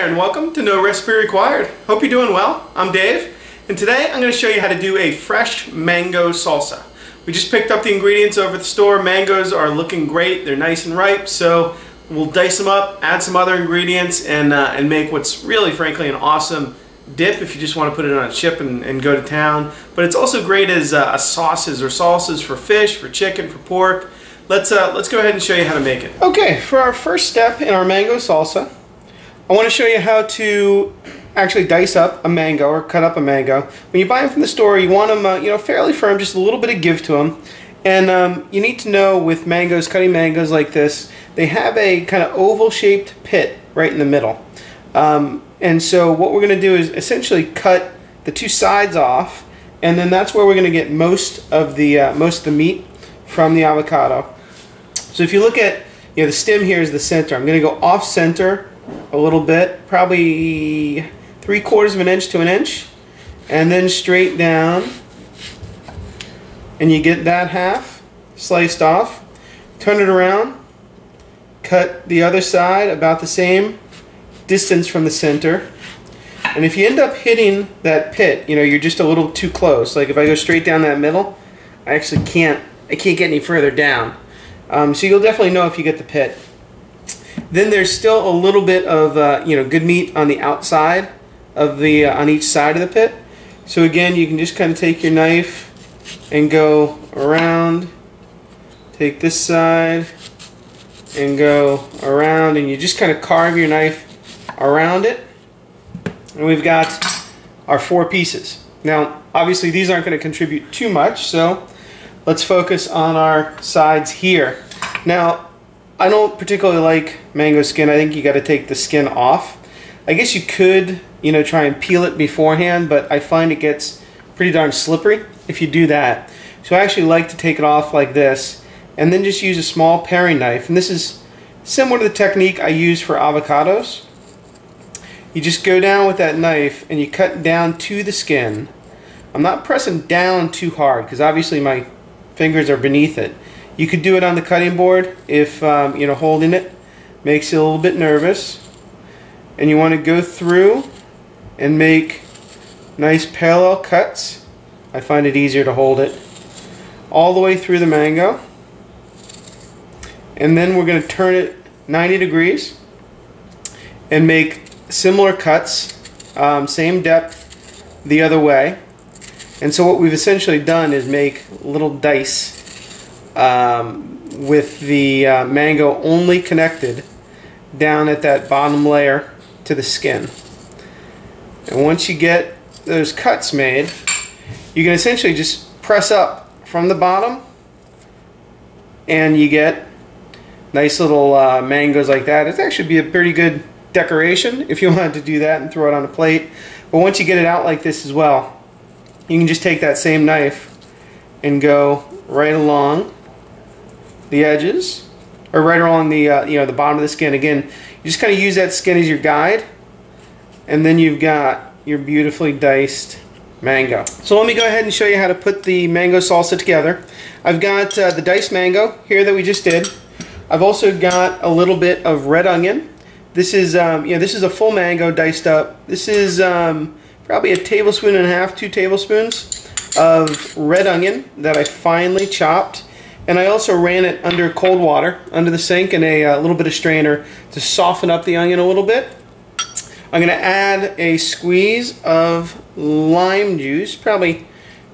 there and welcome to No Recipe Required. Hope you're doing well. I'm Dave and today I'm going to show you how to do a fresh mango salsa. We just picked up the ingredients over at the store. Mangoes are looking great. They're nice and ripe, so we'll dice them up, add some other ingredients, and make what's really, frankly, an awesome dip if you just want to put it on a chip and go to town. But it's also great as sauces or salsas for fish, for chicken, for pork. Let's go ahead and show you how to make it. Okay, for our first step in our mango salsa, I want to show you how to actually dice up a mango or cut up a mango. When you buy them from the store, you want them fairly firm, just a little bit of give to them. And you need to know with mangoes, cutting mangoes like this, they have a kind of oval shaped pit right in the middle. And so what we're going to do is essentially cut the two sides off, and then that's where we're going to get most of the meat from the avocado. So if you look at the stem here is the center. I'm going to go off center a little bit, probably 3/4 of an inch to an inch, and then straight down, and you get that half sliced off. Turn it around, cut the other side about the same distance from the center, and if you end up hitting that pit, you're just a little too close. Like if I go straight down that middle, I actually can't get any further down. So you'll definitely know if you get the pit. Then there's still a little bit of good meat on the outside of the on each side of the pit. So again, you can just kind of take your knife and go around, take this side and go around, and you just kind of carve your knife around it, and we've got our 4 pieces. Now obviously these aren't going to contribute too much, so let's focus on our sides here. Now I don't particularly like mango skin. I think you got to take the skin off. I guess you could try and peel it beforehand, but I find it gets pretty darn slippery if you do that. So I actually like to take it off like this and then just use a small paring knife, and this is similar to the technique I use for avocados. You just go down with that knife and you cut down to the skin. I'm not pressing down too hard because obviously my fingers are beneath it. You could do it on the cutting board if holding it makes you a little bit nervous, and you want to go through and make nice parallel cuts. I find it easier to hold it all the way through the mango, and then we're going to turn it 90 degrees and make similar cuts, same depth the other way. And so what we've essentially done is make little dice with the mango only connected down at that bottom layer to the skin. And once you get those cuts made, you can essentially just press up from the bottom and you get nice little mangoes like that. It'd actually be a pretty good decoration if you wanted to do that and throw it on a plate. But once you get it out like this as well, you can just take that same knife and go right along the edges, or right along the the bottom of the skin. Again, you just kind of use that skin as your guide, and then you've got your beautifully diced mango. So let me go ahead and show you how to put the mango salsa together. I've got the diced mango here that we just did. I've also got a little bit of red onion. This is this is a full mango diced up. This is probably 1.5 tablespoons, 2 tablespoons of red onion that I finely chopped, and I also ran it under cold water under the sink in a little bit of strainer to soften up the onion a little bit. I'm going to add a squeeze of lime juice, probably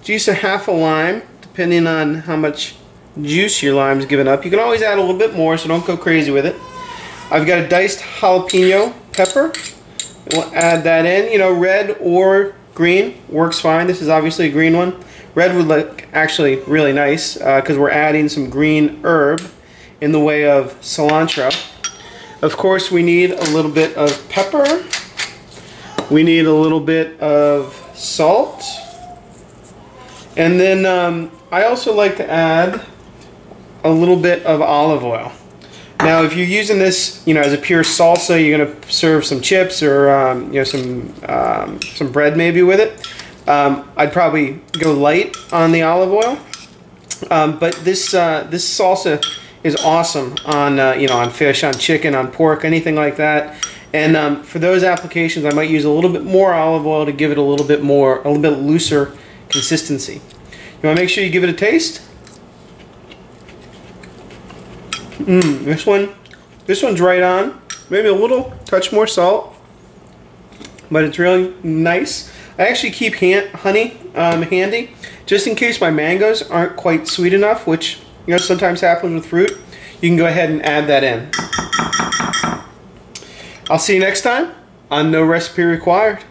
juice half a lime, depending on how much juice your lime's given up. You can always add a little bit more, so don't go crazy with it. I've got a diced jalapeno pepper. We'll add that in. Red or green works fine. This is obviously a green one. Red would look actually really nice because we're adding some green herb in the way of cilantro. Of course, we need a little bit of pepper. We need a little bit of salt. And then I also like to add a little bit of olive oil. Now, if you're using this, as a pure salsa, you're going to serve some chips or some bread maybe with it. I'd probably go light on the olive oil, but this salsa is awesome on on fish, on chicken, on pork, anything like that. And for those applications, I might use a little bit more olive oil to give it a little bit looser consistency. You want to make sure you give it a taste. This one's right on. Maybe a little touch more salt, but it's really nice. I actually keep honey handy just in case my mangoes aren't quite sweet enough, which sometimes happens with fruit. You can go ahead and add that in. I'll see you next time on No Recipe Required.